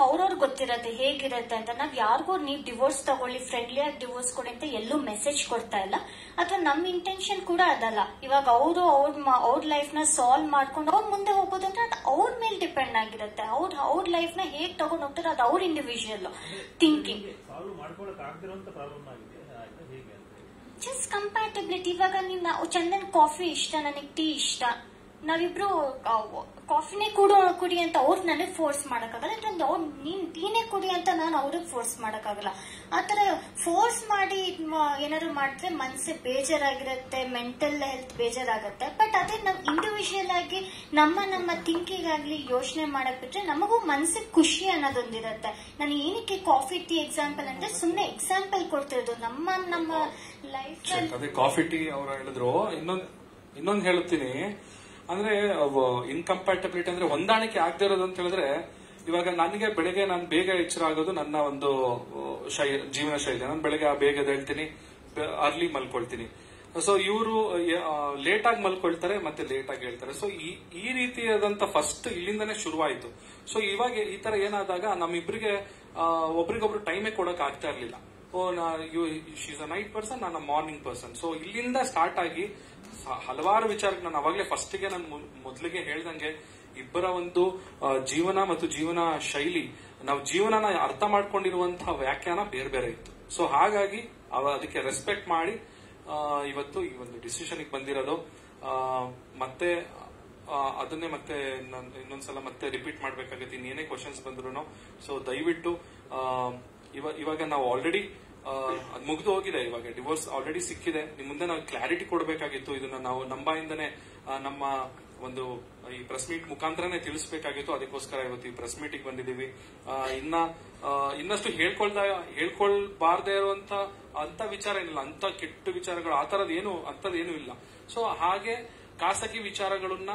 ಅವ್ರವ್ರಿಗೆ ಗೊತ್ತಿರತ್ತೆ ಹೇಗಿರತ್ತೆ ಅಂತ. ನಾವ್ ಯಾರಿಗೂ ನೀವು ಡಿವೋರ್ಸ್ ತಗೊಳ್ಳಿ, ಫ್ರೆಂಡ್ಲಿ ಆಗಿ ಡಿವೋರ್ಸ್ ಕೊಡಿ ಅಂತ ಎಲ್ಲೂ ಮೆಸೇಜ್ ಕೊಡ್ತಾ ಇಲ್ಲ. ಅಥವಾ ನಮ್ ಇಂಟೆನ್ಷನ್ ಕೂಡ ಅದಲ್ಲ. ಇವಾಗ ಅವ್ರ ಲೈಫ್ ನ ಸಾಲ್ವ್ ಮಾಡ್ಕೊಂಡು ಅವ್ರ ಮುಂದೆ ಹೋಗೋದು ಅಂದ್ರೆ ಅದು ಅವ್ರ ಮೇಲೆ ಡಿಪೆಂಡ್ ಆಗಿರುತ್ತೆ. ಅವ್ರ ಲೈಫ್ ನ ಹೇಗ್ ತಗೊಂಡ್ ಹೋಗ್ತಾರೆ ಅದು ಅವ್ರ ಇಂಡಿವಿಜುವಲ್ ಥಿಂಕಿಂಗ್. Just compatibility. ಇವಾಗ ನೀವು ಚಂದನ್ ಕಾಫಿ ಇಷ್ಟ, ನನಗೆ ಟೀ ಇಷ್ಟ, ನಾವಿಬ್ರು ಕಾಫಿನೇ ಕುಡಿ ಅಂತ ಅವ್ರು ನನಗ್ ಫೋರ್ಸ್ ಮಾಡಕ್ಕಾಗಲ್ಲ. ನೀನ್ ಟೀನೇ ಕುಡಿ ಅಂತ ನಾನು ಅವ್ರಿಗೆ ಫೋರ್ಸ್ ಮಾಡಕ್ಕಾಗಲ್ಲ. ಆತರ ಫೋರ್ಸ್ ಮಾಡಿ ಏನಾದ್ರು ಮಾಡಿದ್ರೆ ಮನ್ಸಿಗೆ ಬೇಜಾರಾಗಿರುತ್ತೆ, ಮೆಂಟಲ್ ಹೆಲ್ತ್ ಬೇಜಾರಾಗುತ್ತೆ. ಬಟ್ ಅದೇ ನಾವ್ ಇಂಡಿವಿಜುವಲ್ ಆಗಿ ನಮ್ಮ ಥಿಂಕಿಂಗ್ ಆಗ್ಲಿ ಯೋಚನೆ ಮಾಡಕ್ ಬಿಟ್ರೆ ನಮಗೂ ಮನ್ಸಿಗೆ ಖುಷಿ ಅನ್ನೋದೊಂದಿರುತ್ತೆ. ನಾನು ಏನಕ್ಕೆ ಕಾಫಿ ಟೀ ಎಕ್ಸಾಂಪಲ್ ಅಂದ್ರೆ ಸುಮ್ನೆ ಎಕ್ಸಾಂಪಲ್ ಕೊಡ್ತಿರೋದು ನಮ್ಮ ಲೈಫ್. ಅದೇ ಕಾಫಿ ಟೀ ಅವ್ರು ಹೇಳಿದ್ರು. ಇನ್ನೊಂದು ಹೇಳುತ್ತೀನಿ ಅಂದ್ರೆ ಇನ್ಕಂಪ್ಯಾಟಬಿಲಿಟಿ ಅಂದ್ರೆ ಹೊಂದಾಣಿಕೆ ಆಗದೆ ಇರೋದು ಅಂತ ಹೇಳಿದ್ರೆ, ಇವಾಗ ನನಗೆ ಬೆಳಗ್ಗೆ ನಾನು ಬೇಗ ಎಚ್ಚರ ಆಗೋದು ನನ್ನ ಒಂದು ಜೀವನ ಶೈಲಿ. ನಾನು ಬೆಳಗ್ಗೆ ಬೇಗ ಎದ್ದೇಳ್ತೀನಿ, ಅರ್ಲಿ ಮಲ್ಕೊಳ್ತೀನಿ. ಸೊ ಇವರು ಲೇಟ್ ಆಗಿ ಮಲ್ಕೊಳ್ತಾರೆ ಮತ್ತೆ ಲೇಟ್ ಆಗಿ ಹೇಳ್ತಾರೆ. ಸೊ ಈ ರೀತಿಯಾದಂತ ಫಸ್ಟ್ ಇಲ್ಲಿಂದಾನೇ ಶುರುವಾಯಿತು. ಸೊ ಇವಾಗ ಈ ತರ ಏನಾದಾಗ ನಮ್ಮಿಬ್ರಿಗೆ ಒಬ್ರಿಗೊಬ್ರು ಟೈಮೇ ಕೊಡಕ್ ಆಗ್ತಾ ಇರ್ಲಿಲ್ಲ. ಶೀಸ್ ಅ ನೈಟ್ ಪರ್ಸನ್, ನಾನು ಮಾರ್ನಿಂಗ್ ಪರ್ಸನ್. ಸೊ ಇಲ್ಲಿಂದ ಸ್ಟಾರ್ಟ್ ಆಗಿ ಹಲವಾರು ವಿಚಾರಕ್ಕೆ ನಾನು ಅವಾಗಲೇ ಫಸ್ಟ್ಗೆ ನಾನು ಮೊದಲಿಗೆ ಹೇಳ್ದಂಗೆ ಇಬ್ಬರ ಒಂದು ಜೀವನ ಮತ್ತು ಜೀವನ ಶೈಲಿ, ನಾವು ಜೀವನನ ಅರ್ಥ ಮಾಡ್ಕೊಂಡಿರುವಂತಹ ವ್ಯಾಖ್ಯಾನ ಬೇರೆ ಬೇರೆ ಇತ್ತು. ಸೊ ಹಾಗಾಗಿ ಅದಕ್ಕೆ ರೆಸ್ಪೆಕ್ಟ್ ಮಾಡಿ ಇವತ್ತು ಈ ಒಂದು ಡಿಸಿಷನ್ ಬಂದಿರೋದು. ಮತ್ತೆ ಅದನ್ನೇ ಮತ್ತೆ ಇನ್ನೊಂದ್ಸಲ ಮತ್ತೆ ರಿಪೀಟ್ ಮಾಡ್ಬೇಕಾಗುತ್ತೆ ಇನ್ನೇನೇ ಕ್ವಶನ್ಸ್ ಬಂದ್ರು. ಸೊ ದಯವಿಟ್ಟು ಇವಾಗ ನಾವು ಆಲ್ರೆಡಿ ಅದು ಮುಗಿದು ಹೋಗಿದೆ. ಇವಾಗ ಡಿವೋರ್ಸ್ ಆಲ್ರೆಡಿ ಸಿಕ್ಕಿದೆ. ನಿಮ್ ಮುಂದೆ ನಾವು ಕ್ಲಾರಿಟಿ ಕೊಡಬೇಕಾಗಿತ್ತು. ಇದನ್ನ ನಾವು ನಂಬಾಯಿಂದನೇ ನಮ್ಮ ಒಂದು ಈ ಪ್ರೆಸ್ ಮೀಟ್ ಮುಖಾಂತರನೇ ತಿಳಿಸಬೇಕಾಗಿತ್ತು. ಅದಕ್ಕೋಸ್ಕರ ಇವತ್ತು ಈ ಪ್ರೆಸ್ ಮೀಟಿಗೆ ಬಂದಿದ್ದೀವಿ. ಇನ್ನಷ್ಟು ಹೇಳ್ಕೊಳ್ಬಾರ್ದೇ ಇರುವಂತ ಅಂತ ವಿಚಾರ ಏನಿಲ್ಲ, ಅಂತ ಕೆಟ್ಟ ವಿಚಾರಗಳು ಅಂತದೇನು ಇಲ್ಲ. ಸೊ ಹಾಗೆ ಖಾಸಗಿ ವಿಚಾರಗಳನ್ನ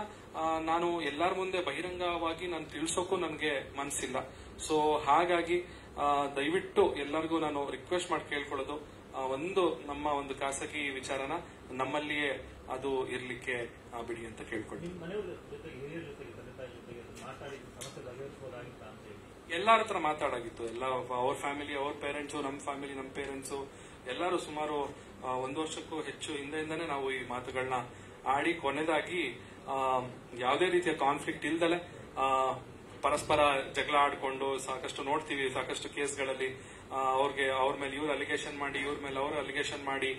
ನಾನು ಎಲ್ಲರ ಮುಂದೆ ಬಹಿರಂಗವಾಗಿ ನಾನು ತಿಳಿಸೋಕು ನನಗೆ ಮನಸ್ಸಿಲ್ಲ. ಸೊ ಹಾಗಾಗಿ ದಯವಿಟ್ಟು ಎಲ್ಲರಿಗೂ ನಾನು ರಿಕ್ವೆಸ್ಟ್ ಮಾಡಿ ಕೇಳ್ಕೊಳ್ಳೋದು, ನಮ್ಮ ಒಂದು ಖಾಸಗಿ ವಿಚಾರನ ನಮ್ಮಲ್ಲಿಯೇ ಅದು ಇರ್ಲಿಕ್ಕೆ ಬಿಡಿ ಅಂತ ಕೇಳ್ಕೊಳ್ಳಿ. ಎಲ್ಲರ ಹತ್ರ ಮಾತಾಡಾಗಿತ್ತು. ಎಲ್ಲ ಅವ್ರ ಫ್ಯಾಮಿಲಿ, ಅವ್ರ ಪೇರೆಂಟ್ಸು, ನಮ್ಮ ಫ್ಯಾಮಿಲಿ, ನಮ್ಮ ಪೇರೆಂಟ್ಸು ಎಲ್ಲರೂ ಸುಮಾರು 1 ವರ್ಷಕ್ಕೂ ಹೆಚ್ಚು ಹಿಂದೆಯಿಂದಾನೇ ನಾವು ಈ ಮಾತುಗಳನ್ನ ಆಡಿ ಕೊನೆದಾಗಿ ಯಾವುದೇ ರೀತಿಯ ಕಾನ್ಫ್ಲಿಕ್ಟ್ ಇಲ್ದಲೆ ಪರಸ್ಪರ ಜಗಳ ಆಡ್ಕೊಂಡು ಸಾಕಷ್ಟು ನೋಡ್ತೀವಿ. ಸಾಕಷ್ಟು ಕೇಸ್ಗಳಲ್ಲಿ ಅವ್ರ ಮೇಲೆ ಇವ್ರು ಅಲಿಗೇಷನ್ ಮಾಡಿ, ಇವ್ರ ಮೇಲೆ ಅವ್ರು ಅಲಿಗೇಷನ್ ಮಾಡಿ,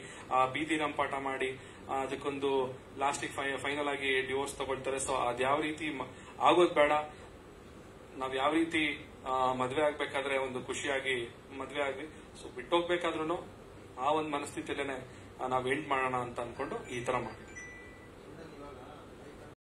ಬೀದಿ ರಂಪಾಟ ಮಾಡಿ ಅದಕ್ಕೊಂದು ಲಾಸ್ಟಿಗೆ ಫೈನಲ್ ಆಗಿ ಡಿವೋರ್ಸ್ ತಗೊಳ್ತಾರೆ. ಸೊ ಅದ್ಯಾವ ರೀತಿ ಆಗೋದ್ ಬೇಡ. ನಾವ್ ಯಾವ ರೀತಿ ಮದ್ವೆ ಆಗ್ಬೇಕಾದ್ರೆ ಒಂದು ಖುಷಿಯಾಗಿ ಮದ್ವೆ ಆಗ್ವಿ. ಸೊ ಬಿಟ್ಟೋಗ್ಬೇಕಾದ್ರೂ ಆ ಒಂದು ಮನಸ್ಥಿತಿಯಲ್ಲೇನೆ ನಾವ್ ಎಂಡ್ ಮಾಡೋಣ ಅಂತ ಅನ್ಕೊಂಡು ಈ ತರ ಮಾಡಿ.